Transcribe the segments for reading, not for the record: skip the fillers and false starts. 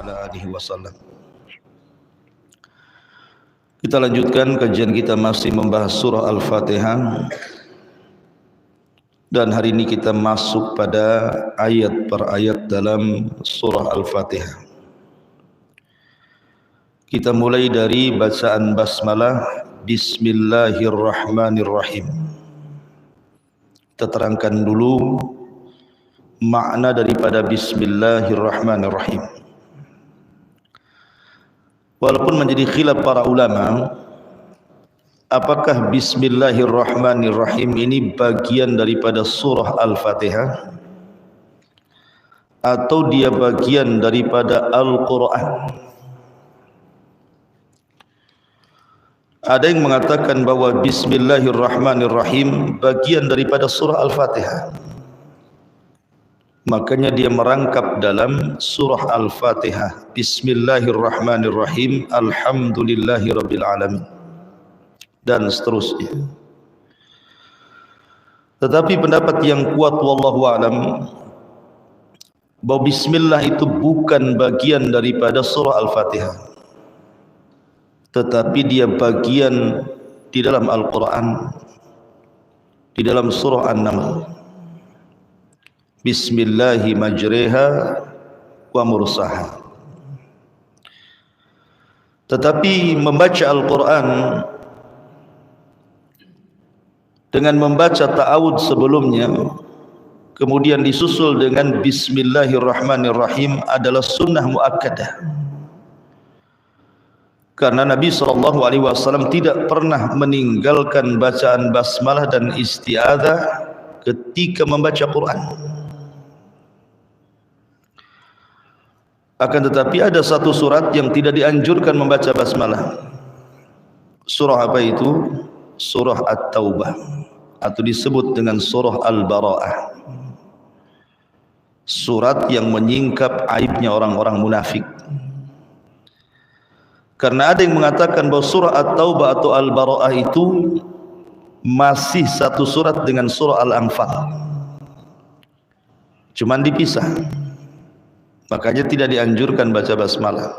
ala alihi wasallam. Kita lanjutkan kajian kita masih membahas surah Al-Fatihah, dan hari ini kita masuk pada ayat per ayat dalam surah Al-Fatihah. Kita mulai dari bacaan basmalah, Bismillahirrahmanirrahim. Kita terangkan dulu makna daripada Bismillahirrahmanirrahim. Walaupun menjadi khilaf para ulama, apakah Bismillahirrahmanirrahim ini bagian daripada surah Al-Fatihah atau dia bagian daripada Al-Quran. Ada yang mengatakan bahwa Bismillahirrahmanirrahim bagian daripada surah Al-Fatihah, makanya dia merangkap dalam surah Al-Fatihah, Bismillahirrahmanirrahim, Alhamdulillahirabbil alamin, dan seterusnya. Tetapi pendapat yang kuat wallahu alam bahwa bismillah itu bukan bagian daripada surah Al-Fatihah, tetapi dia bagian di dalam Al-Quran, di dalam surah An-Naml. Bismillahi majriha wa mursaha. Tetapi membaca Al-Quran dengan membaca ta'awud sebelumnya, kemudian disusul dengan Bismillahirrahmanirrahim adalah sunnah muakkadah. Karena Nabi SAW tidak pernah meninggalkan bacaan basmalah dan isti'adzah ketika membaca Quran. Akan tetapi ada satu surat yang tidak dianjurkan membaca basmalah. Surah apa itu? Surah At-Taubah, atau disebut dengan surah Al-Bara'ah. Surat yang menyingkap aibnya orang-orang munafik. Karena ada yang mengatakan bahwa surah At-Taubah atau Al-Bara'ah itu masih satu surat dengan surah Al-Anfal, cuman dipisah. Makanya tidak dianjurkan baca basmalah.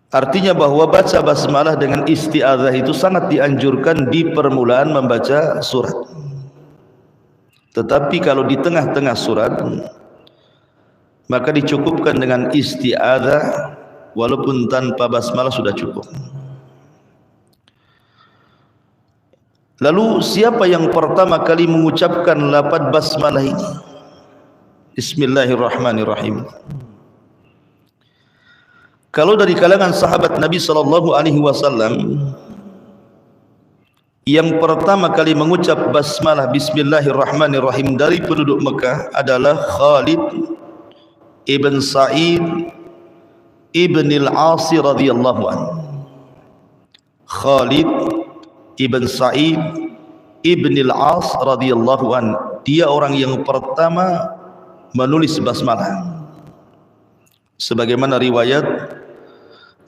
Artinya bahwa baca basmalah dengan isti'adzah itu sangat dianjurkan di permulaan membaca surat. Tetapi kalau di tengah-tengah surat, maka dicukupkan dengan isti'adzah, walaupun tanpa basmalah sudah cukup. Lalu siapa yang pertama kali mengucapkan lafaz basmalah ini? Bismillahirrahmanirrahim. Kalau dari kalangan sahabat Nabi SAW, yang pertama kali mengucap basmalah Bismillahirrahmanirrahim dari penduduk Mekah adalah Khalid ibn Sa'id ibn al-As radhiyallahu anhu. Khalid ibn Sa'id ibn al-As radhiyallahu anhu, dia orang yang pertama menulis basmalah. Sebagaimana riwayat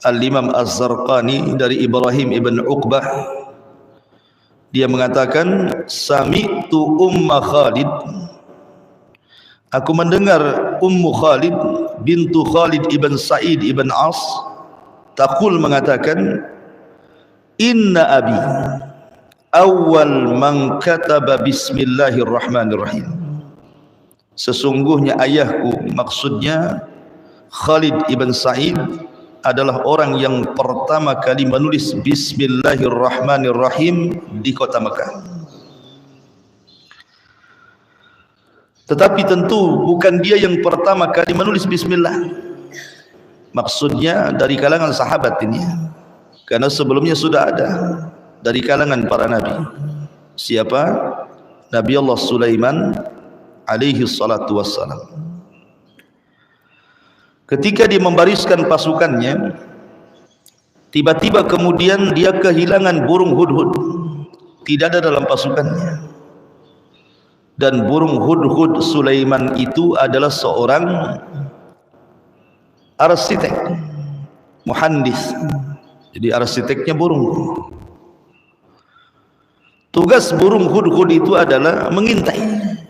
Al-Imam Az-Zarqani dari Ibrahim ibn Uqbah, dia mengatakan, sami'tu umma Khalid, aku mendengar Ummu Khalid bintu Khalid ibn Sa'id ibn As taqul, mengatakan, inna abi awal man kataba Bismillahirrahmanirrahim. Sesungguhnya ayahku, maksudnya Khalid ibn Sa'id, adalah orang yang pertama kali menulis Bismillahirrahmanirrahim di kota Mekah. Tetapi tentu bukan dia yang pertama kali menulis Bismillah. Maksudnya dari kalangan sahabat ini, karena sebelumnya sudah ada dari kalangan para nabi. Siapa? Nabi Allah Sulaiman alaihi salatu wassalam. Ketika dia membariskan pasukannya, tiba-tiba kemudian dia kehilangan burung hudhud, tidak ada dalam pasukannya. Dan burung hudhud Sulaiman itu adalah seorang arsitek, muhandis. Jadi arsiteknya burung. Tugas burung hudhud itu adalah mengintai.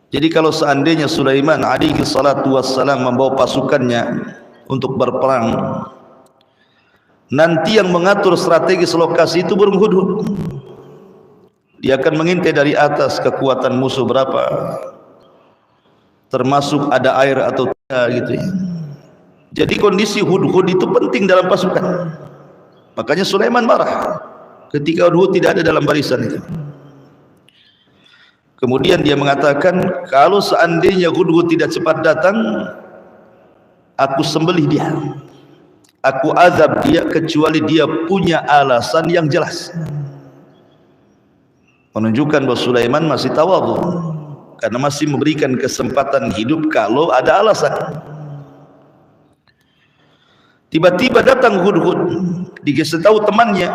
Jadi kalau seandainya Sulaiman alaihi salatu wassalam membawa pasukannya untuk berperang, nanti yang mengatur strategis lokasi itu burung hudhud. Dia akan mengintai dari atas kekuatan musuh berapa, termasuk ada air atau tidak gitu ya. Jadi kondisi hudhud itu penting dalam pasukan. Makanya Sulaiman marah ketika hudhud tidak ada dalam barisan itu. Kemudian dia mengatakan, kalau seandainya hudhud tidak cepat datang, aku sembelih dia, aku azab dia, kecuali dia punya alasan yang jelas. Menunjukkan bahwa Sulaiman masih tawadhu, karena masih memberikan kesempatan hidup kalau ada alasan. Tiba-tiba datang hudhud, dikasih tahu temannya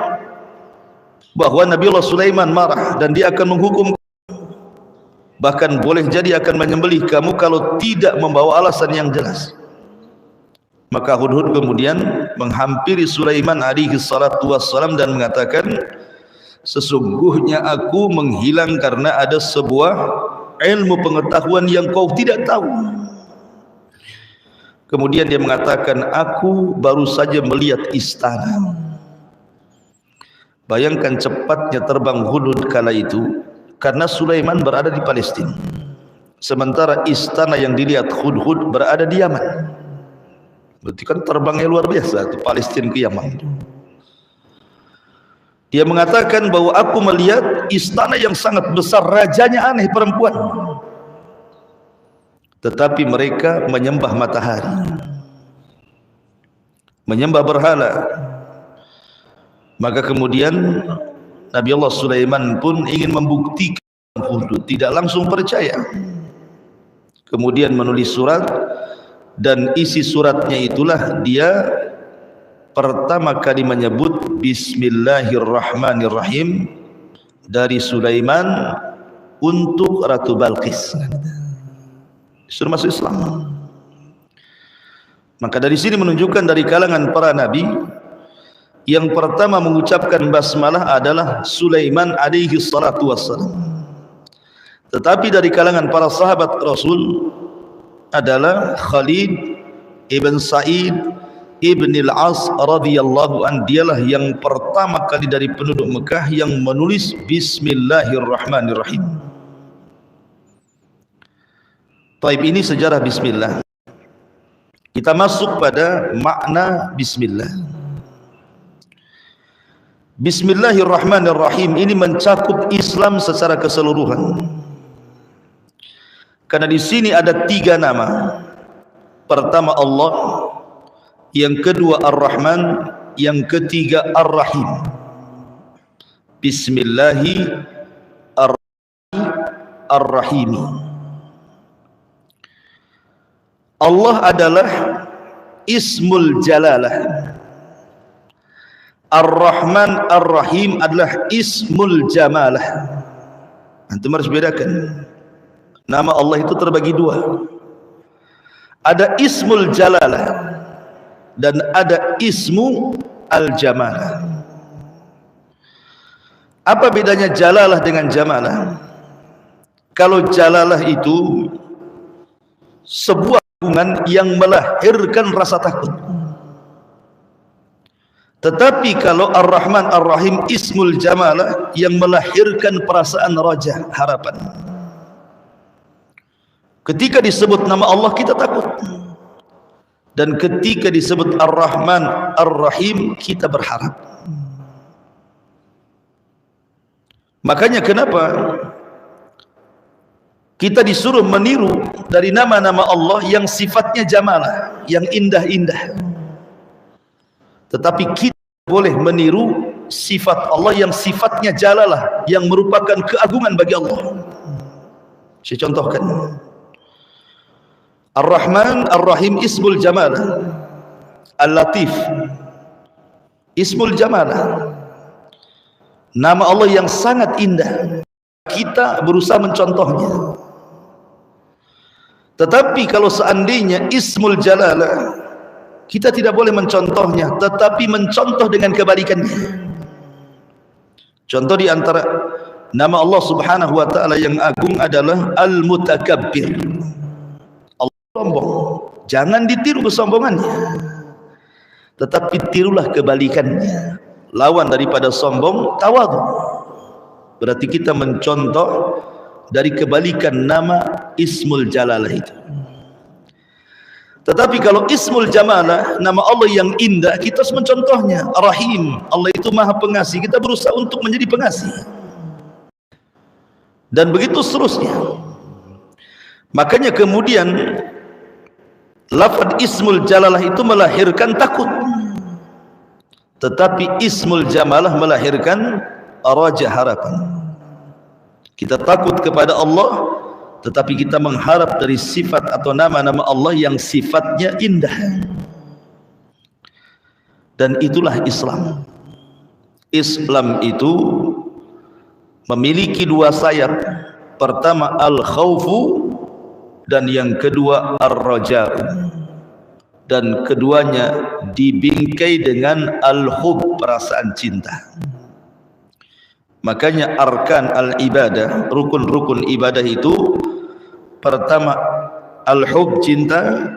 bahwa Nabi Allah Sulaiman marah dan dia akan menghukum, bahkan boleh jadi akan menyembelih kamu kalau tidak membawa alasan yang jelas. Maka hudhud kemudian menghampiri Sulaiman alaihi salatu wassalam dan mengatakan, sesungguhnya aku menghilang karena ada sebuah ilmu pengetahuan yang kau tidak tahu. Kemudian dia mengatakan, aku baru saja melihat istana. Bayangkan cepatnya terbang hudhud kala itu, karena Sulaiman berada di Palestina, sementara istana yang dilihat hudhud berada di Yaman. Berarti kan terbangnya luar biasa itu, Palestina ke Yaman. Dia mengatakan bahwa aku melihat istana yang sangat besar, rajanya aneh, perempuan, tetapi mereka menyembah matahari, menyembah berhala. Maka kemudian Nabi Allah Sulaiman pun ingin membuktikan hudhud tidak langsung percaya. Kemudian menulis surat, dan isi suratnya itulah dia pertama kali menyebut Bismillahirrahmanirrahim dari Sulaiman untuk Ratu Balqis, suruh masuk Islam. Maka dari sini menunjukkan dari kalangan para nabi, yang pertama mengucapkan basmalah adalah Sulaiman alaihi salatu wassalam. Tetapi dari kalangan para sahabat Rasul adalah Khalid ibn Sa'id ibn al-As radhiyallahu an. Dialah yang pertama kali dari penduduk Mekah yang menulis Bismillahirrahmanirrahim. Taib, ini sejarah bismillah. Kita masuk pada makna bismillah. Bismillahirrahmanirrahim ini mencakup Islam secara keseluruhan. Karena di sini ada 3 nama. Pertama Allah, yang kedua Ar-Rahman, yang ketiga Ar-Rahim. Bismillahirrahmanirrahim. Allah adalah Ismul Jalalah. Ar-Rahman Ar-Rahim adalah Ismul Jamalah. Antum harus bedakan. Nama Allah itu terbagi 2. Ada Ismul Jalalah dan ada Ismu Al-Jamalah. Apa bedanya Jalalah dengan Jamalah? Kalau Jalalah itu sebuah hubungan yang melahirkan rasa takut. Tetapi kalau Ar-Rahman Ar-Rahim Ismul Jamalah yang melahirkan perasaan raja, harapan. Ketika disebut nama Allah kita takut, dan ketika disebut Ar-Rahman Ar-Rahim kita berharap. Makanya kenapa kita disuruh meniru dari nama-nama Allah yang sifatnya jamalah, yang indah-indah. Tetapi kita boleh meniru sifat Allah yang sifatnya jalalah, yang merupakan keagungan bagi Allah. Saya contohkan. Ar-Rahman Ar-Rahim Ismul Jamalah. Al-Latif Ismul Jamalah, nama Allah yang sangat indah. Kita berusaha mencontohnya. Tetapi kalau seandainya Ismul Jalalah, kita tidak boleh mencontohnya, tetapi mencontoh dengan kebalikannya. Contoh di antara nama Allah Subhanahu wa taala yang agung adalah Al-Mutakabbir. Allah sombong. Jangan ditiru kesombongannya, tetapi tirulah kebalikannya. Lawan daripada sombong, tawadhu. Berarti kita mencontoh dari kebalikan nama Ismul Jalalah itu. Tetapi kalau Ismul Jamalah, nama Allah yang indah, kita harus mencontohnya. Rahim, Allah itu Maha Pengasih, kita berusaha untuk menjadi pengasih. Dan begitu seterusnya. Makanya kemudian lafaz Ismul Jalalah itu melahirkan takut, tetapi Ismul Jamalah melahirkan raja, harapan. Kita takut kepada Allah, tetapi kita mengharap dari sifat atau nama-nama Allah yang sifatnya indah. Dan itulah Islam. Islam itu memiliki dua sayap. Pertama al-khawfu, dan yang kedua ar-raja'u. Dan keduanya dibingkai dengan al-hub, perasaan cinta. Makanya arkan al-ibadah, rukun-rukun ibadah itu, pertama al-hub, cinta,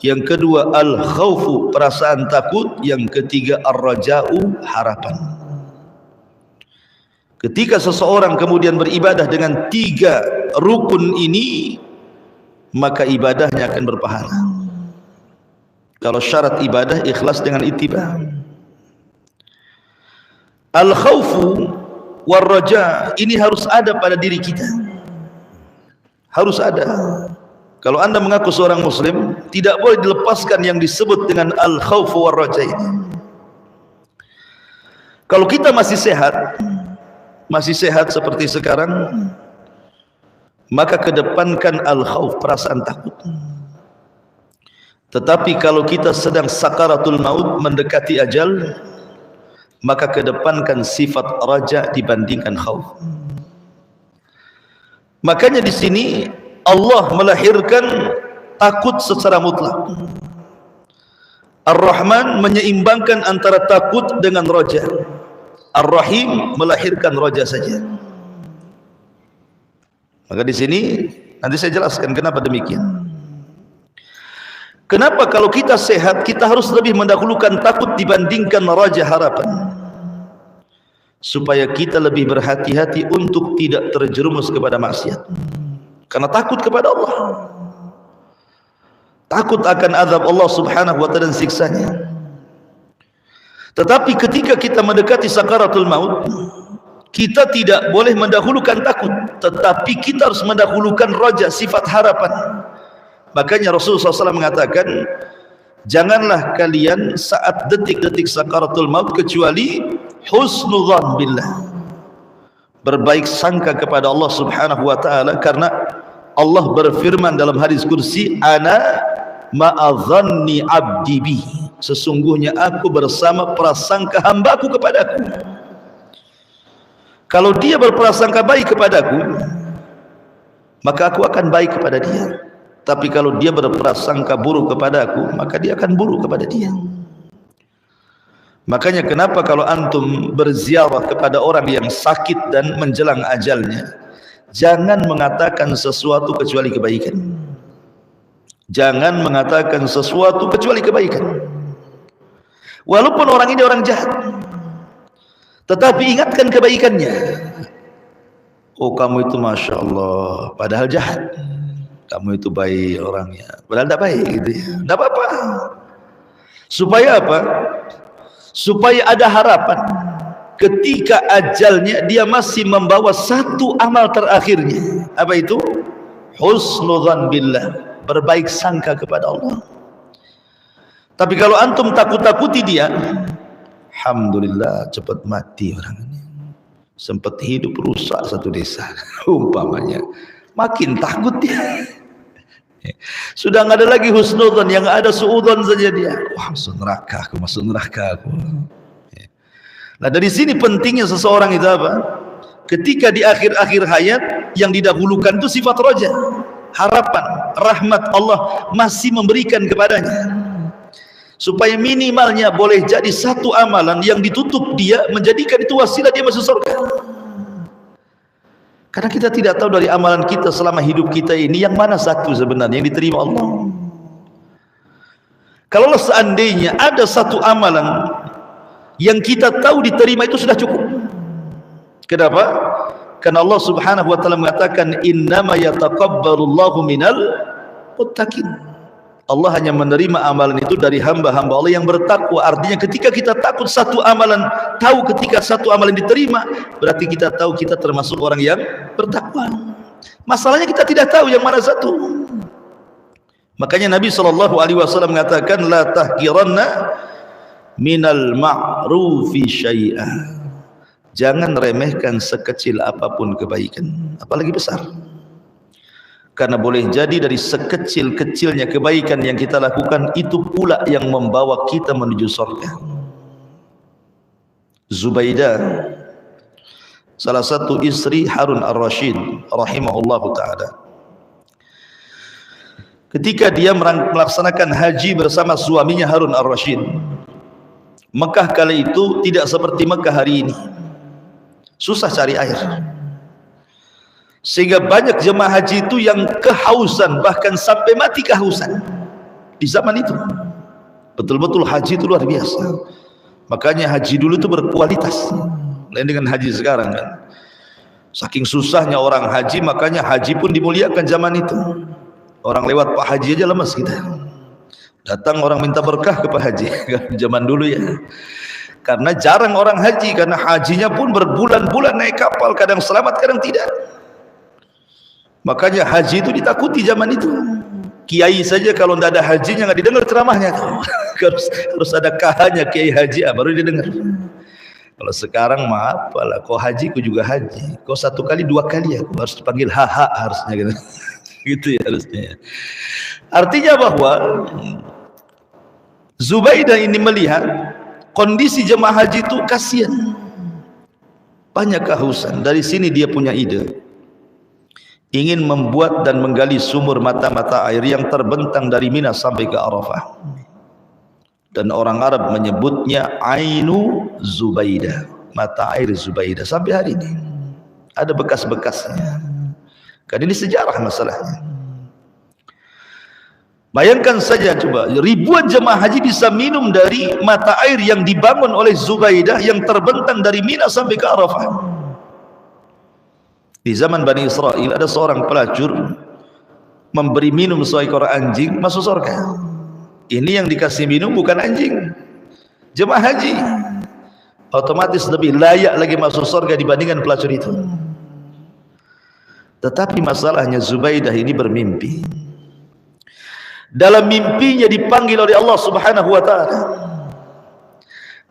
yang kedua al-khawfu, perasaan takut, yang ketiga ar-raja'u, harapan. Ketika seseorang kemudian beribadah dengan tiga rukun ini, maka ibadahnya akan berpahala. Kalau syarat ibadah ikhlas dengan ittiba. Al-khawfu war raja, ini harus ada pada diri kita. Harus ada. Kalau anda mengaku seorang muslim, tidak boleh dilepaskan yang disebut dengan al-khawfu war raja ini. Kalau kita masih sehat seperti sekarang, maka kedepankan al-khawf, perasaan takut. Tetapi kalau kita sedang sakaratul maut, mendekati ajal, maka kedepankan sifat raja dibandingkan khauf. Makanya di sini Allah melahirkan takut secara mutlak. Ar-Rahman menyeimbangkan antara takut dengan raja. Ar-Rahim melahirkan raja saja. Maka di sini nanti saya jelaskan kenapa demikian. Kenapa kalau kita sehat, kita harus lebih mendahulukan takut dibandingkan raja, harapan. Supaya kita lebih berhati-hati untuk tidak terjerumus kepada maksiat. Karena takut kepada Allah. Takut akan azab Allah Subhanahu wa ta'ala dan siksanya. Tetapi ketika kita mendekati sakaratul maut, kita tidak boleh mendahulukan takut, tetapi kita harus mendahulukan raja, sifat harapan. Makanya Rasulullah SAW mengatakan, janganlah kalian saat detik-detik sakaratul maut kecuali husnudzan billah, berbaik sangka kepada Allah Subhanahu wa ta'ala. Karena Allah berfirman dalam hadis kursi, ana ma'adhanni abdi bi, sesungguhnya aku bersama prasangka hambaku kepadaku. Kalau dia berprasangka baik kepadaku, maka aku akan baik kepada dia. Tapi kalau dia berprasangka buruk kepada aku, maka dia akan buruk kepada dia. Makanya kenapa kalau antum berziarah kepada orang yang sakit dan menjelang ajalnya, jangan mengatakan sesuatu kecuali kebaikan. Jangan mengatakan sesuatu kecuali kebaikan. Walaupun orang ini orang jahat, tetapi ingatkan kebaikannya. Oh, kamu itu Masya Allah, padahal jahat. Kamu itu baik orangnya, padahal tidak baik gitu ya. Tidak apa-apa. Supaya apa? Supaya ada harapan. Ketika ajalnya dia masih membawa satu amal terakhirnya. Apa itu? Husnudzan billah, berbaik sangka kepada Allah. Tapi kalau antum takut-takuti dia, alhamdulillah cepat mati orang ini. Sempat hidup rusak satu desa, umpamanya. Makin takut dia. Sudah nggak ada lagi husnudzan, yang ada suudzon saja dia. Wah, masuk neraka aku, masuk neraka aku. Nah, dari sini pentingnya seseorang itu apa? Ketika di akhir-akhir hayat, yang didahulukan itu sifat raja, harapan, rahmat Allah masih memberikan kepadanya. Supaya minimalnya boleh jadi satu amalan yang ditutup dia, menjadikan itu wasilah dia masuk surga. Karena kita tidak tahu dari amalan kita selama hidup kita ini yang mana satu sebenarnya yang diterima Allah. Kalau seandainya ada satu amalan yang kita tahu diterima, itu sudah cukup. Kenapa? Karena Allah Subhanahu wa taala mengatakan innama yataqabbalullahu minal muttaqin. Allah hanya menerima amalan itu dari hamba-hamba Allah yang bertakwa. Artinya ketika kita takut satu amalan, tahu ketika satu amalan diterima, berarti kita tahu kita termasuk orang yang bertakwa. Masalahnya kita tidak tahu yang mana satu. Makanya Nabi SAW mengatakan la tahqiranna minal ma'rufi syai'ah. Jangan remehkan sekecil apapun kebaikan, apalagi besar. Karena boleh jadi dari sekecil-kecilnya kebaikan yang kita lakukan, itu pula yang membawa kita menuju surga. Zubaidah, salah satu istri Harun ar-Rasyid rahimahullahu ta'ala, ketika dia melaksanakan haji bersama suaminya Harun ar-Rasyid, Mekah kala itu tidak seperti Mekah hari ini, susah cari air, sehingga banyak jemaah haji itu yang kehausan, bahkan sampai mati kehausan di zaman itu. Betul-betul haji itu luar biasa. Makanya haji dulu itu berkualitas, lain dengan haji sekarang kan. Saking susahnya orang haji, makanya haji pun dimuliakan zaman itu. Orang lewat Pak Haji aja lemas kita. Datang orang minta berkah ke Pak Haji zaman dulu ya. Karena jarang orang haji, karena hajinya pun berbulan-bulan naik kapal, kadang selamat kadang tidak. Makanya haji itu ditakuti zaman itu. Kiai saja kalau tidak ada hajinya nggak didengar ceramahnya. harus ada kahanya kiai haji, baru didengar. Kalau sekarang maaf lah, kau haji ku juga haji, kau satu kali dua kali aku harus dipanggil haha harusnya gitu. Gitu ya harusnya. Artinya bahwa Zubaidah ini melihat kondisi jemaah haji itu kasihan, banyak kehausan. Dari sini dia punya ide, ingin membuat dan menggali sumur mata-mata air yang terbentang dari Mina sampai ke Arafah. Dan orang Arab menyebutnya Ainu Zubaidah, mata air Zubaidah. Sampai hari ini ada bekas-bekasnya. Kan ini sejarah masalahnya. Bayangkan saja coba, ribuan jemaah haji bisa minum dari mata air yang dibangun oleh Zubaidah yang terbentang dari Mina sampai ke Arafah. Di zaman Bani Israel ada seorang pelacur memberi minum seekor anjing, masuk surga. Ini yang dikasih minum bukan anjing, jemaah haji. Otomatis lebih layak lagi masuk surga dibandingkan pelacur itu. Tetapi masalahnya Zubaidah ini bermimpi. Dalam mimpinya dipanggil oleh Allah Subhanahu wa taala.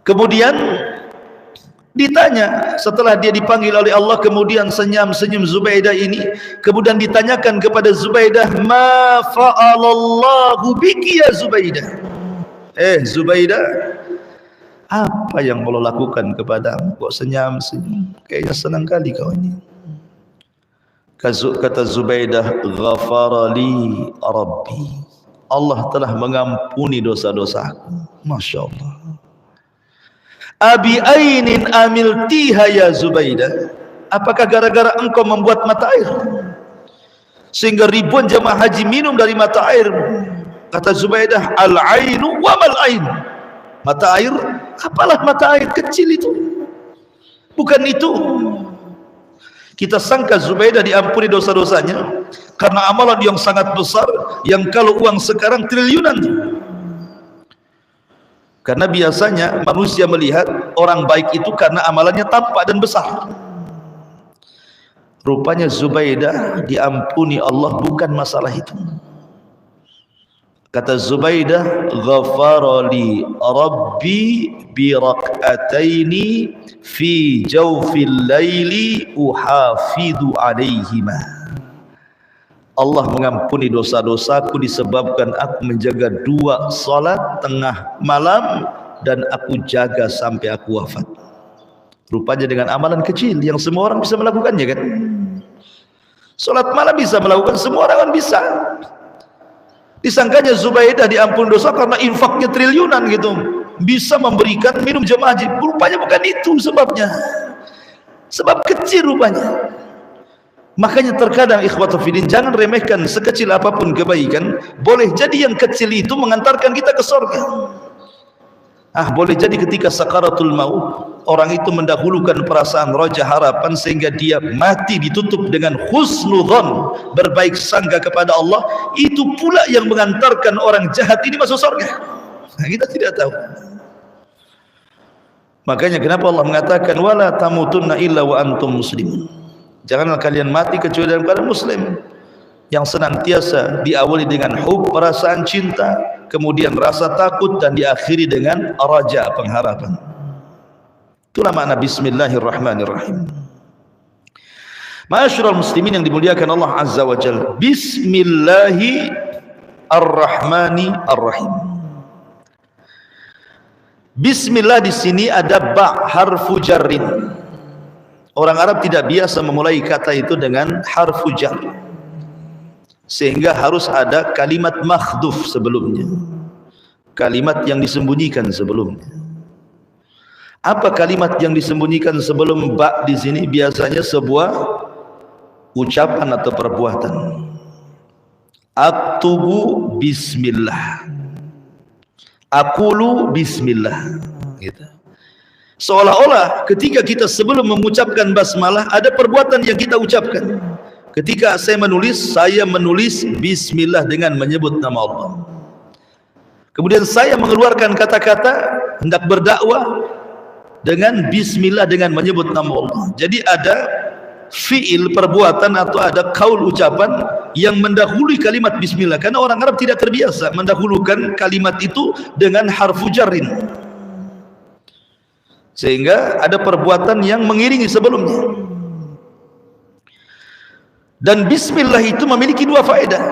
Kemudian ditanya, setelah dia dipanggil oleh Allah, kemudian senyum Zubaidah ini, kemudian ditanyakan kepada Zubaidah, ma fa'alallahu biki ya Zubaidah. Zubaidah, apa yang Allah lakukan kepadamu kok senyum? Kayaknya senang kali kau ini. Kata Zubaidah, ghafarali Rabbi, Allah telah mengampuni dosa-dosaku. Masya Allah. Abi ainin amiltiha ya Zubaidah, apakah gara-gara engkau membuat mata air sehingga ribuan jemaah haji minum dari mata air? Kata Zubaidah, al-ainu wa mal ain. Mata air, apalah mata air kecil itu, bukan itu. Kita sangka Zubaidah diampuni dosa-dosanya karena amalan yang sangat besar, yang kalau uang sekarang triliunan. Karena biasanya manusia melihat orang baik itu karena amalannya tampak dan besar. Rupanya Zubaidah diampuni Allah bukan masalah itu. Kata Zubaidah, ghafarali Rabbi bi rak'ataini fi jawfil laili uhafidu alaihima. Allah mengampuni dosa-dosaku disebabkan aku menjaga 2 salat tengah malam dan aku jaga sampai aku wafat. Rupanya dengan amalan kecil yang semua orang bisa melakukannya kan. Salat malam bisa melakukan, semua orang kan bisa. Disangkanya Zubaidah diampuni dosa karena infaknya triliunan gitu, bisa memberikan minum jemaah haji. Rupanya bukan itu sebabnya, sebab kecil rupanya. Makanya terkadang ikhwatu fillah, jangan remehkan sekecil apapun kebaikan. Boleh jadi yang kecil itu mengantarkan kita ke surga. Boleh jadi ketika sakaratul maut, orang itu mendahulukan perasaan raja harapan sehingga dia mati ditutup dengan husnudzon, berbaik sangka kepada Allah. Itu pula yang mengantarkan orang jahat ini masuk surga. Kita tidak tahu. Makanya kenapa Allah mengatakan wala tamutunna illa wa antum muslimun. Janganlah kalian mati kecuali dalam keadaan muslim, yang senantiasa diawali dengan hub, perasaan cinta, kemudian rasa takut, dan diakhiri dengan raja, pengharapan. Itulah makna bismillahirrahmanirrahim. Ma'asyiral muslimin yang dimuliakan Allah Azza wa Jalla, bismillahirrahmanirrahim. Bismillah di sini ada ba, harfu jarrin. Orang Arab tidak biasa memulai kata itu dengan harfu jar, sehingga harus ada kalimat makhdhuf sebelumnya, kalimat yang disembunyikan sebelumnya. Apa kalimat yang disembunyikan sebelum ba di sini? Biasanya sebuah ucapan atau perbuatan. Aktubu bismillah, aqulu bismillah, gitu. Seolah-olah ketika kita sebelum mengucapkan basmalah ada perbuatan yang kita ucapkan. Ketika saya menulis bismillah dengan menyebut nama Allah. Kemudian saya mengeluarkan kata-kata hendak berdakwah dengan bismillah, dengan menyebut nama Allah. Jadi ada fiil, perbuatan, atau ada kaul, ucapan yang mendahului kalimat bismillah. Karena orang Arab tidak terbiasa mendahulukan kalimat itu dengan harfu jarrin, sehingga ada perbuatan yang mengiringi sebelumnya. Dan bismillah itu memiliki dua faedah.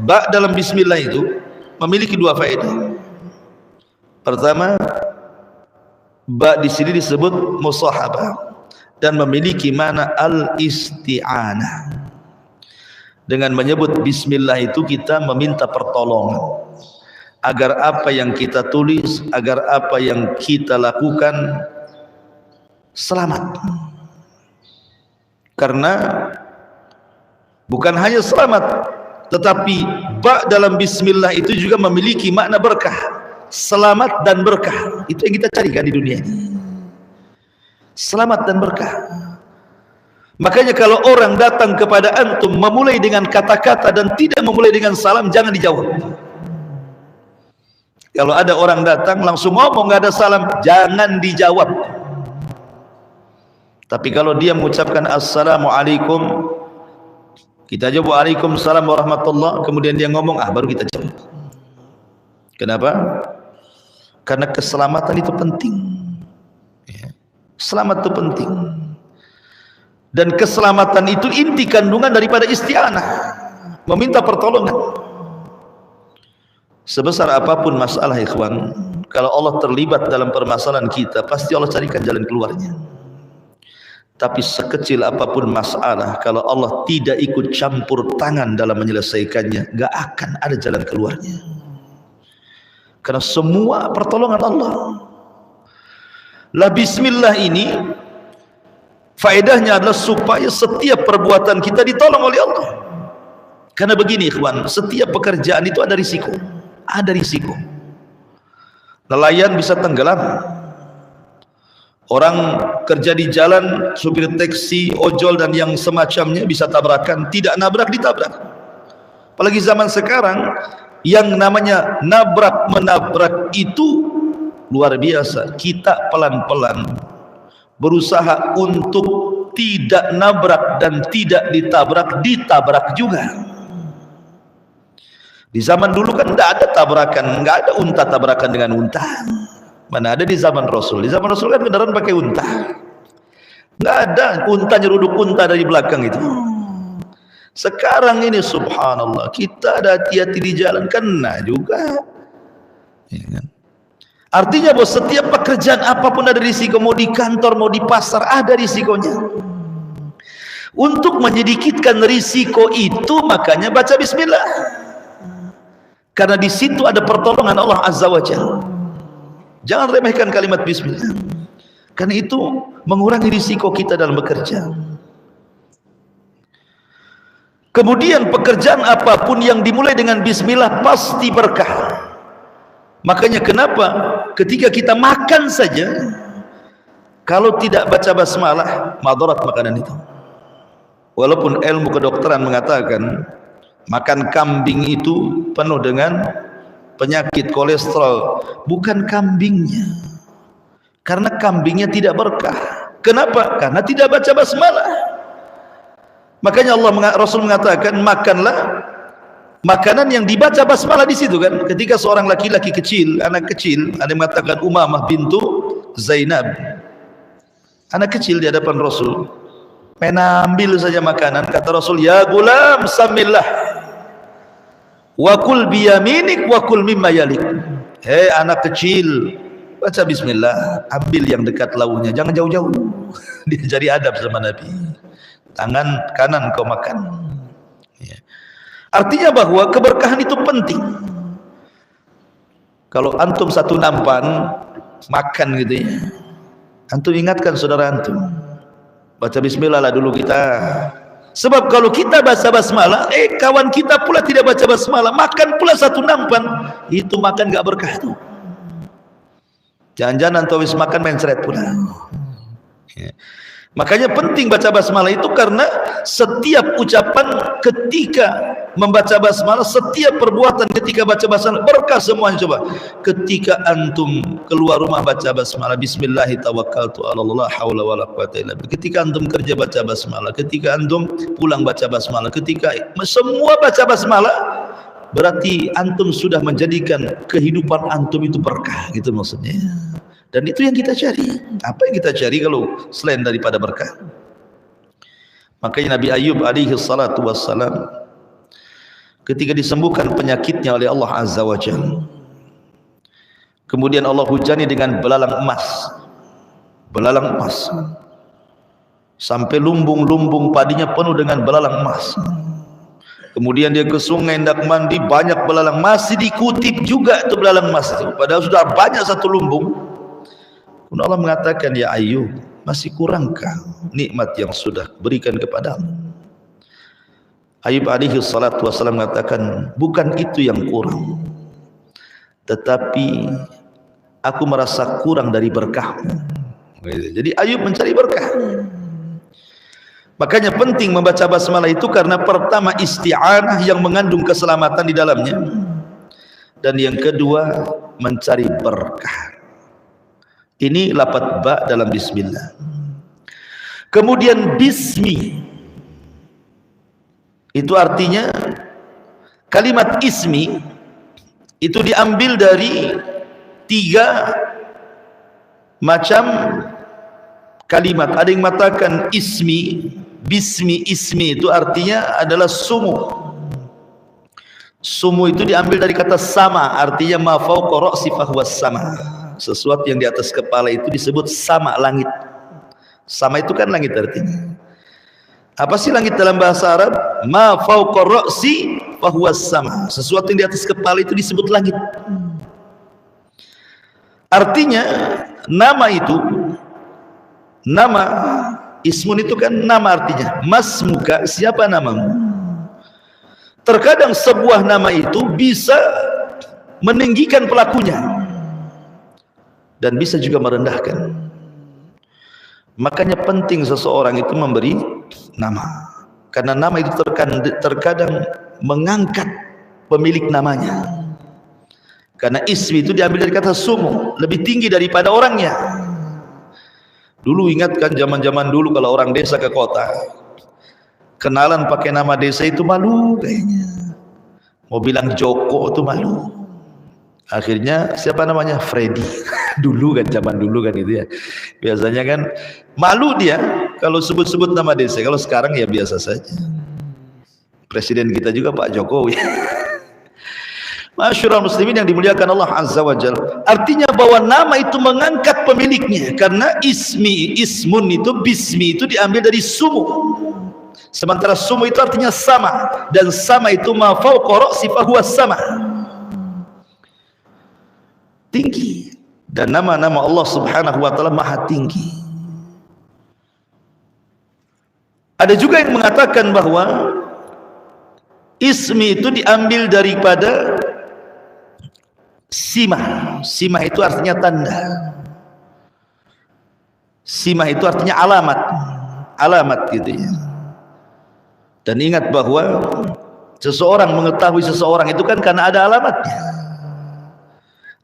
Ba dalam bismillah itu memiliki dua faedah. Pertama, ba di sini disebut musahabah dan memiliki makna al-isti'anah. Dengan menyebut bismillah itu kita meminta pertolongan agar apa yang kita tulis, agar apa yang kita lakukan selamat. Karena bukan hanya selamat, tetapi ba dalam bismillah itu juga memiliki makna berkah, selamat dan berkah. Itu yang kita carikan di dunia ini, selamat dan berkah. Makanya kalau orang datang kepada antum memulai dengan kata-kata dan tidak memulai dengan salam, jangan dijawab. Kalau ada orang datang langsung ngomong nggak ada salam, jangan dijawab. Tapi kalau dia mengucapkan assalamualaikum, kita jawab waalaikumsalam warahmatullah, kemudian dia ngomong, baru kita jawab. Kenapa? Karena keselamatan itu penting. Selamat itu penting. Dan keselamatan itu inti kandungan daripada isti'anah, meminta pertolongan. Sebesar apapun masalah ikhwan, kalau Allah terlibat dalam permasalahan kita, pasti Allah carikan jalan keluarnya. Tapi sekecil apapun masalah, kalau Allah tidak ikut campur tangan dalam menyelesaikannya, gak akan ada jalan keluarnya. Karena semua pertolongan Allah. La bismillah ini faedahnya adalah supaya setiap perbuatan kita ditolong oleh Allah. Karena begini ikhwan, setiap pekerjaan itu ada risiko. Ada risiko. Nelayan bisa tenggelam. Orang kerja di jalan, supir taksi, ojol dan yang semacamnya bisa tabrakan, tidak nabrak ditabrak. Apalagi zaman sekarang yang namanya nabrak menabrak itu luar biasa. Kita pelan-pelan berusaha untuk tidak nabrak dan tidak ditabrak, ditabrak juga. Di zaman dulu kan tidak ada tabrakan, nggak ada unta tabrakan dengan unta. Mana ada di zaman Rasul? Di zaman Rasul kan kendaraan pakai unta. Nggak ada unta nyeruduk unta dari belakang itu. Sekarang ini subhanallah, kita ada hati-hati di jalan, kena juga. Ya kan? Artinya bahwa setiap pekerjaan apapun ada risiko, mau di kantor, mau di pasar, ada risikonya. Untuk menyedikitkan risiko itu, makanya baca bismillah. Karena di situ ada pertolongan Allah Azza wa Jalla. Jangan remehkan kalimat bismillah, karena itu mengurangi risiko kita dalam bekerja. Kemudian pekerjaan apapun yang dimulai dengan bismillah pasti berkah. Makanya kenapa ketika kita makan saja, kalau tidak baca basmalah, madarat makanan itu. Walaupun ilmu kedokteran mengatakan makan kambing itu penuh dengan penyakit kolesterol, bukan kambingnya, karena kambingnya tidak berkah. Kenapa? Karena tidak baca basmalah. Makanya Rasul mengatakan makanlah makanan yang dibaca basmalah di situ kan. Ketika seorang laki-laki kecil, anak kecil, ada yang mengatakan Umamah bintu Zainab, anak kecil di hadapan Rasul, menambil saja makanan, kata Rasul, ya gulam samillah wa kul biyaminik wa kul mimma yalik. Hei anak kecil, baca bismillah, ambil yang dekat launya, jangan jauh-jauh. Dia jadi adab sama Nabi. Tangan kanan kau makan. Ya. Artinya bahwa keberkahan itu penting. Kalau antum satu nampan makan gitu ya, antum ingatkan saudara antum, baca bismillah lah dulu kita. Sebab kalau kita baca basmalah, kawan kita pula tidak baca basmalah, makan pula satu nampan, itu makan gak berkah tuh. Jangan-jangan antum habis makan main seret pula. Ya. Makanya penting baca basmalah itu, karena setiap ucapan ketika membaca basmalah, setiap perbuatan ketika baca basmalah berkah semuanya. Coba ketika antum keluar rumah baca basmalah, bismillahi tawakkaltu 'alallah haula wala quwata illa billah. Ketika antum kerja baca basmalah, ketika antum pulang baca basmalah, ketika semua baca basmalah, berarti antum sudah menjadikan kehidupan antum itu berkah, gitu maksudnya. Dan itu yang kita cari. Apa yang kita cari kalau selain daripada berkah? Makanya Nabi Ayub alaihi salatu wassalam ketika disembuhkan penyakitnya oleh Allah Azza wa Jalla, kemudian Allah hujani dengan belalang emas. Belalang emas. Sampai lumbung-lumbung padinya penuh dengan belalang emas. Kemudian dia ke sungai hendak mandi, banyak belalang, masih dikutip juga itu belalang emas itu. Padahal sudah banyak satu lumbung. Allah mengatakan, ya Ayub, masih kurangkah nikmat yang sudah berikan kepadamu? Ayub alaihi salatu wassalam mengatakan, bukan itu yang kurang, tetapi aku merasa kurang dari berkahmu. Jadi Ayub mencari berkah. Makanya penting membaca basmalah itu, karena pertama isti'anah yang mengandung keselamatan di dalamnya, dan yang kedua mencari berkah. Ini lafaz ba dalam bismillah. Kemudian bismi itu artinya, kalimat ismi itu diambil dari 3 macam kalimat. Ada yang mengatakan ismi, bismi, ismi itu artinya adalah sumu. Sumu itu diambil dari kata sama, artinya ma fawqa ra'si fahuwa sama. Sesuatu yang di atas kepala itu disebut sama, langit. Sama itu kan langit artinya. Apa sih langit dalam bahasa Arab? Ma fawqa ra'si fahuwa sama. Sesuatu yang di atas kepala itu disebut langit. Artinya nama itu, nama ismun itu kan nama artinya. Masmuka, siapa namamu? Terkadang sebuah nama itu bisa meninggikan pelakunya dan bisa juga merendahkan. Makanya penting seseorang itu memberi nama, karena nama itu terkadang mengangkat pemilik namanya. Karena ismi itu diambil dari kata sumu, lebih tinggi daripada orangnya. Dulu ingatkan zaman-zaman dulu kalau orang desa ke kota, kenalan pakai nama desa itu malu kayaknya. Mau bilang Joko itu malu. Akhirnya siapa namanya? Freddy. Dulu kan, zaman dulu kan gitu ya. Biasanya kan malu dia kalau sebut-sebut nama desa. Kalau sekarang ya biasa saja. Presiden kita juga Pak Jokowi. Masyurul muslimin yang dimuliakan Allah Azza wa Jalla. Artinya bahwa nama itu mengangkat pemiliknya, karena ismun itu, bismi itu diambil dari sumu. Sementara sumu itu artinya sama, dan sama itu ma fawqa ra'si fahuwa sama. Tinggi. Dan nama-nama Allah Subhanahu wa taala maha tinggi. Ada juga yang mengatakan bahwa Ismi itu diambil daripada simah. Simah itu artinya tanda. Simah itu artinya alamat. Alamat gitu ya. Dan ingat bahwa seseorang mengetahui seseorang itu kan karena ada alamatnya.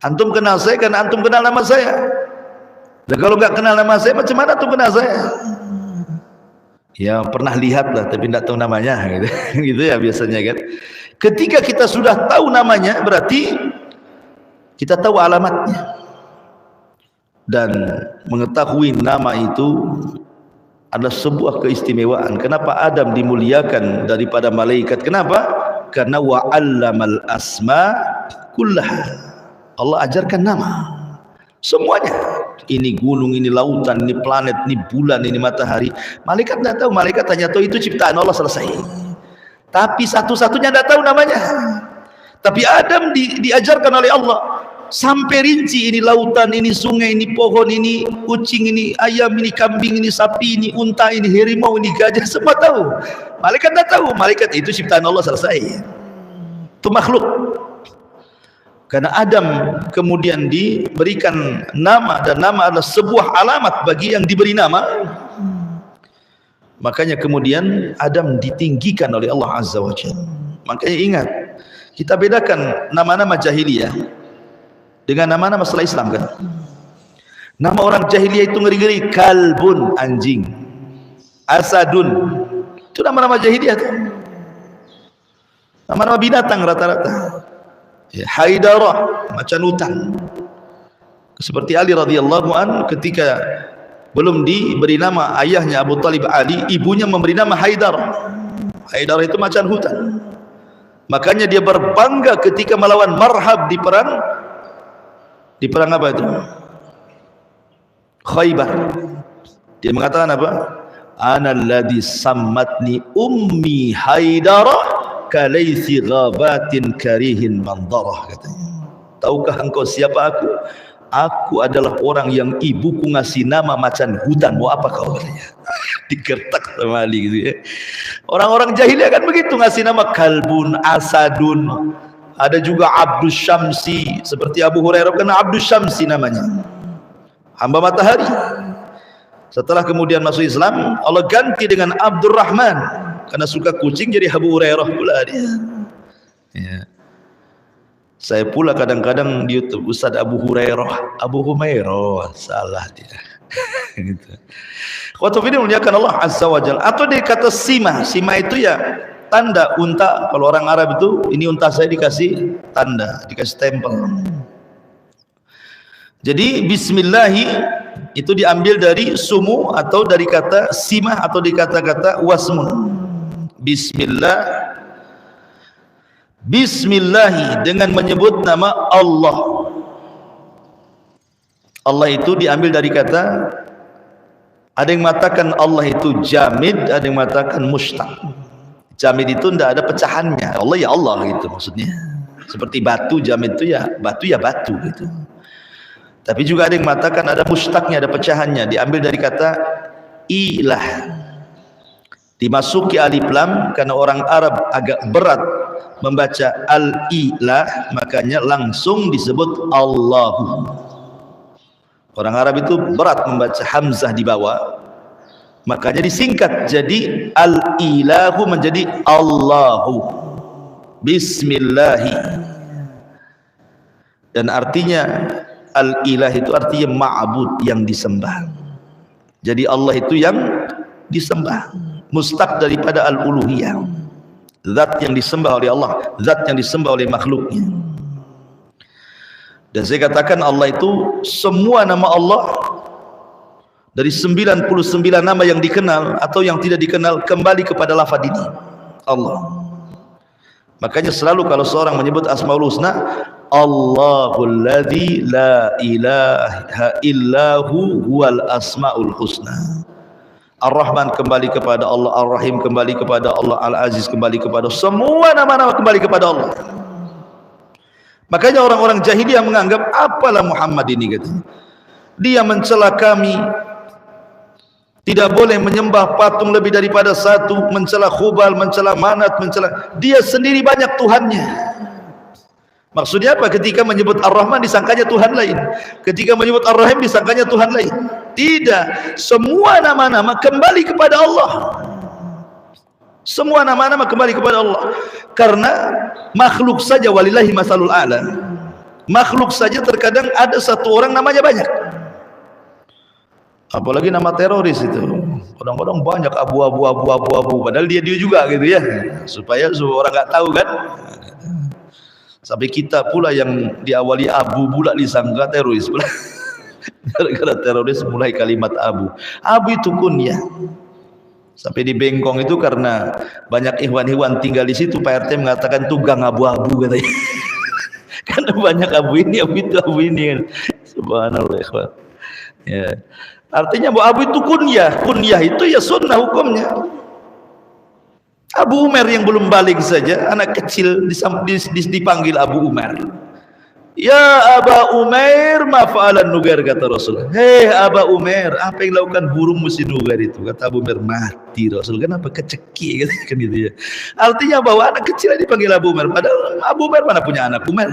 Antum kenal saya karena antum kenal nama saya. Dan kalau nggak kenal nama saya, macam mana antum kenal saya? Ya pernah lihat lah, tapi tidak tahu namanya, gitu. Gitu ya biasanya kan. Ketika kita sudah tahu namanya, berarti kita tahu alamatnya. Dan mengetahui nama itu adalah sebuah keistimewaan. Kenapa Adam dimuliakan daripada malaikat? Kenapa? Karena wa'allamal asma kullaha. Allah ajarkan nama semuanya. Ini gunung, ini lautan, ini planet, ini bulan, ini matahari. Malaikat tidak tahu. Malaikat hanya tahu itu ciptaan Allah, selesai. Tapi satu-satunya tidak tahu namanya. Tapi Adam diajarkan oleh Allah sampai rinci. Ini lautan, ini sungai, ini pohon, ini kucing, ini ayam, ini kambing, ini sapi, ini unta, ini harimau, ini gajah. Semua tahu. Malaikat tidak tahu. Malaikat itu ciptaan Allah, selesai. Itu makhluk. Karena Adam kemudian diberikan nama, dan nama adalah sebuah alamat bagi yang diberi nama. Makanya kemudian Adam ditinggikan oleh Allah Azza wa Jalla. Makanya ingat, kita bedakan nama-nama jahiliyah dengan nama-nama setelah Islam kan. Nama orang jahiliyah itu ngeri-ngeri. Kalbun, anjing. Asadun, itu nama-nama jahiliyah tuh. Nama-nama binatang rata-rata. Ya, Haidarah, macan hutan. Seperti Ali radhiyallahu an, ketika belum diberi nama ayahnya Abu Talib Ali, ibunya memberi nama Haidarah. Haidarah itu macan hutan. Makanya dia berbangga ketika melawan Marhab di perang apa itu? Khaybar. Dia mengatakan apa? Ana alladhi sammatni ummi Haidarah kalaisi ghabatin karihin mandarah, katanya. Tahukah engkau siapa aku? Aku adalah orang yang ibuku ngasih nama macan hutan. Mau apa kau, katanya. Digertak sama Ali gitu ya. Orang-orang jahiliyah kan begitu, ngasih nama kalbun, asadun. Ada juga Abdus Syamsi, seperti Abu Hurairah karena Abdus Syamsi namanya, hamba matahari. Setelah kemudian masuk Islam, Allah ganti dengan Abdurrahman, karena suka kucing jadi Abu Hurairah pula dia. Ya. Saya pula kadang-kadang di YouTube Ustaz Abu Hurairah, Abu Humairah, salah dia. Gitu. Waktu ini muliakan Allah Azza wa Jalla. Atau dia kata simah. Simah itu ya tanda unta. Kalau orang Arab itu, ini unta saya dikasih tanda, dikasih stempel. Jadi Bismillahi itu diambil dari sumu atau dari kata simah atau di kata-kata wasmun. Bismillah, Bismillahi, dengan menyebut nama Allah. Allah itu diambil dari kata, ada yang mengatakan Allah itu jamid, ada yang mengatakan mustaq. Jamid itu tidak ada pecahannya. Allah ya Allah gitu maksudnya. Seperti batu, jamid itu ya batu gitu. Tapi juga ada yang mengatakan ada mustaqnya, ada pecahannya. Diambil dari kata ilah. Dimasuki alif lam karena orang Arab agak berat membaca al-ilah, makanya langsung disebut Allahu. Orang Arab itu berat membaca hamzah di bawah, makanya disingkat jadi al-ilahu menjadi Allahu. Bismillahi. Dan artinya al-ilah itu artinya ma'bud, yang disembah. Jadi Allah itu yang disembah, mustaq daripada al-uluhiyah, zat yang disembah oleh Allah, zat yang disembah oleh makhluknya. Dan saya katakan Allah itu semua nama Allah dari 99 nama yang dikenal atau yang tidak dikenal kembali kepada lafaz ini, Allah. Makanya selalu kalau seorang menyebut Asmaul Husna, Allahul ladzi la ilaha illahu huwal asmaul husna. Ar-Rahman kembali kepada Allah, Ar-Rahim kembali kepada Allah, Al-Aziz kembali kepada Allah. Semua nama-nama kembali kepada Allah. Makanya orang-orang jahiliyah menganggap apalah Muhammad ini, katanya. Dia mencela kami, Tidak boleh menyembah patung lebih daripada satu, mencela Khubal, mencela Manat, mencela dia sendiri banyak Tuhannya. Maksudnya apa? Ketika menyebut Ar-Rahman disangkanya Tuhan lain, ketika menyebut Ar-Rahim disangkanya Tuhan lain. Tidak, semua nama-nama kembali kepada Allah. Semua nama-nama kembali kepada Allah. Karena makhluk saja walillahi masalul a'la. Makhluk saja terkadang ada satu orang namanya banyak. Apalagi nama teroris itu, kadang-kadang banyak abu, padahal dia juga gitu ya, supaya orang nggak tahu kan. Sampai kita pula yang diawali abu pula disangka teroris pula. Gara-gara teroris mulai kalimat abu. Abu itu kunyah. Sampai di Bengkong itu karena banyak ikhwan-ikhwan tinggal di situ, Pak RT mengatakan tugang abu-abu katanya. Karena banyak abu ini kan. Subhanallah ikhwan. Ya. Artinya bahwa abu itu kunyah itu ya sunnah hukumnya. Abu Umar yang belum balik saja, anak kecil dipanggil Abu Umar. Ya Aba Umar, ma fa'alan nugar, kata Rasul. Hei Aba Umar, apa yang lakukan burung musi nugar itu? Kata Abu Umar, mati Rasul. Kenapa keceki kan gitu ya. Artinya bahwa anak kecil dipanggil Abu Umar, padahal Abu Umar mana punya anak Umar?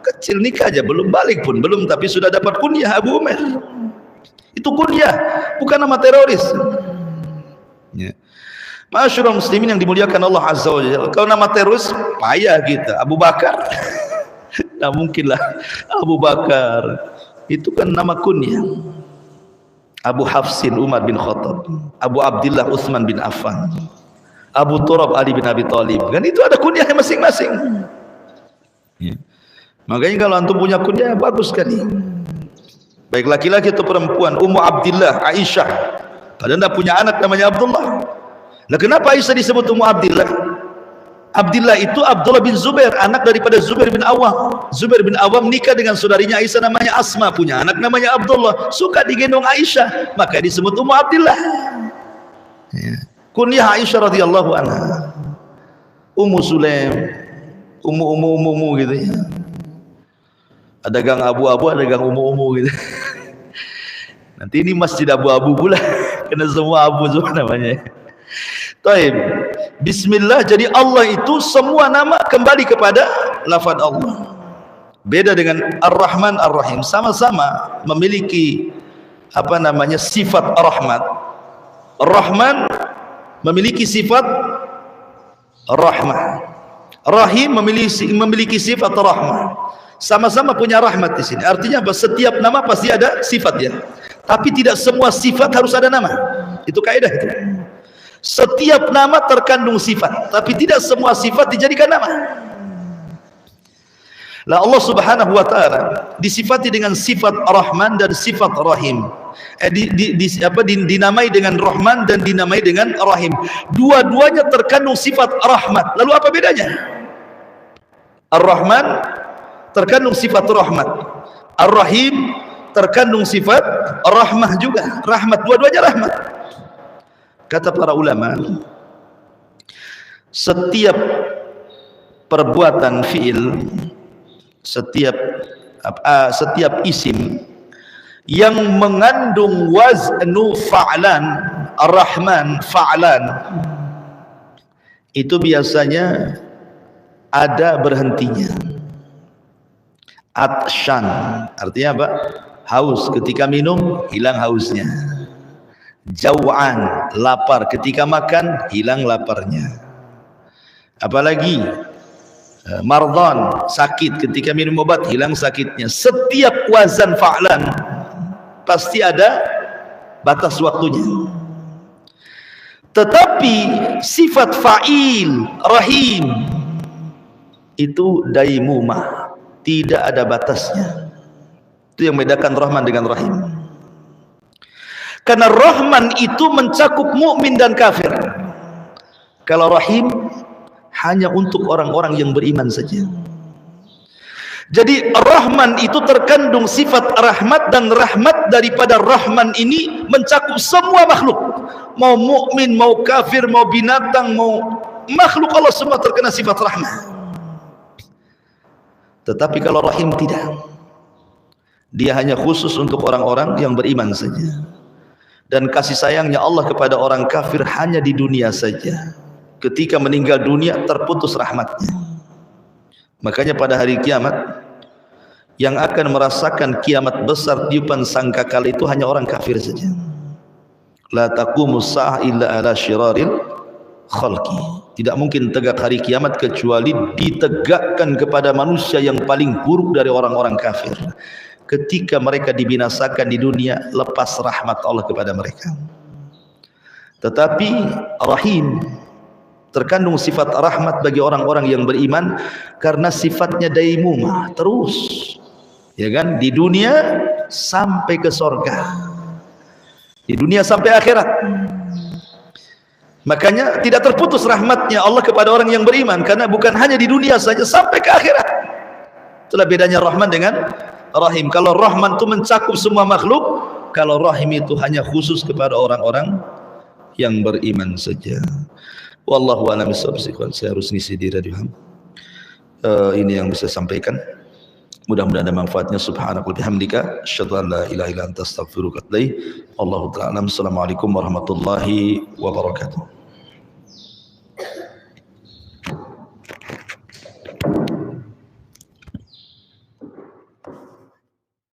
Kecil nikah aja, belum balik pun, belum, tapi sudah dapat kunyah Abu Umar. Itu kunyah, bukan nama teroris. Ya. Masyaallah muslimin yang dimuliakan Allah Azza wa Jalla. Kalau nama teroris payah kita. Abu Bakar. Nah mungkinlah Abu Bakar. Itu kan nama kunyah. Abu Hafsin Umar bin Khattab. Abu Abdullah Utsman bin Affan. Abu Turab Ali bin Abi Thalib. Kan itu ada kunyahnya masing-masing. Ya. Makanya kalau antum punya kunyah bagus sekali. Baik laki-laki atau perempuan. Ummu Abdillah, Aisyah, padahal tidak punya anak namanya Abdullah. Nah kenapa Aisyah disebut Ummu Abdillah? Abdillah itu Abdullah bin Zubair, anak daripada Zubair bin Awam. Zubair bin Awam nikah dengan saudarinya Aisyah namanya Asma, punya anak namanya Abdullah, suka digendong Aisyah, maka disebut Ummu Abdillah. Kunyah Aisyah radhiyallahu anha. Ummu Sulaim, Ummu gitu ya. Ada gang abu-abu, ada gang umu-umu gitu. Nanti ini masjid abu-abu pula, karena semua abu semua namanya. Taib. Bismillah, jadi Allah itu semua nama kembali kepada lafaz Allah. Beda dengan Ar-Rahman Ar-Rahim, sama-sama memiliki apa namanya sifat rahmat. Ar-Rahman memiliki sifat rahmah. Rahim memiliki sifat rahmah. Sama-sama punya rahmat di sini. Artinya apa? Setiap nama pasti ada sifat ya. Tapi tidak semua sifat harus ada nama. Itu kaidah itu. Setiap nama terkandung sifat, tapi tidak semua sifat dijadikan nama. Lah Allah Subhanahu wa taala disifati dengan sifat Rahman dan sifat Rahim. Dinamai dengan Rahman dan dinamai dengan Rahim. Dua-duanya terkandung sifat rahmat. Lalu apa bedanya? Ar-Rahman terkandung sifat rahmat, Ar-Rahim terkandung sifat rahmah juga, rahmat, dua-duanya rahmat. Kata para ulama, setiap perbuatan fi'il, setiap isim yang mengandung waznu fa'lan, Ar-Rahman fa'lan, itu biasanya ada berhentinya. Atshan artinya apa? Haus, ketika minum hilang hausnya. Jau'an, lapar, ketika makan hilang laparnya. Apalagi mardhan, sakit, ketika minum obat hilang sakitnya. Setiap wazan fa'lan pasti ada batas waktunya. Tetapi sifat fa'il, rahim itu daimumah, tidak ada batasnya. Itu yang membedakan Rahman dengan Rahim. Karena Rahman itu mencakup mukmin dan kafir. Kalau Rahim hanya untuk orang-orang yang beriman saja. Jadi Rahman itu terkandung sifat rahmat, dan rahmat daripada Rahman ini mencakup semua makhluk. Mau mukmin, mau kafir, mau binatang, mau makhluk Allah semua terkena sifat rahmat. Tetapi kalau Rahim tidak, dia hanya khusus untuk orang-orang yang beriman saja. Dan kasih sayangnya Allah kepada orang kafir hanya di dunia saja. Ketika meninggal dunia terputus rahmatnya. Makanya pada hari kiamat yang akan merasakan kiamat besar tiupan sangkakala itu hanya orang kafir saja. La taqumus sa'ah illa ala syiraril khalqi. Tidak mungkin tegak hari kiamat kecuali ditegakkan kepada manusia yang paling buruk dari orang-orang kafir. Ketika mereka dibinasakan di dunia, lepas rahmat Allah kepada mereka. Tetapi Rahim, terkandung sifat rahmat bagi orang-orang yang beriman karena sifatnya daimumah, terus, ya kan, di dunia sampai ke surga, di dunia sampai akhirat. Makanya tidak terputus rahmatnya Allah kepada orang yang beriman, karena bukan hanya di dunia saja, sampai ke akhirat. Itulah bedanya Rahman dengan Rahim. Kalau Rahman itu mencakup semua makhluk, kalau Rahim itu hanya khusus kepada orang-orang yang beriman saja. Wallahu a'lam bishawab. Saya harus ngisi di radio Ham. Ini yang bisa sampaikan. Mudah-mudahan ada manfaatnya. Subhanaka wa bihamdika asyhadu an la ilaha illa anta astaghfiruka wa atubu ilaik. Wallahu ta'ala. Assalamualaikum warahmatullahi wabarakatuh.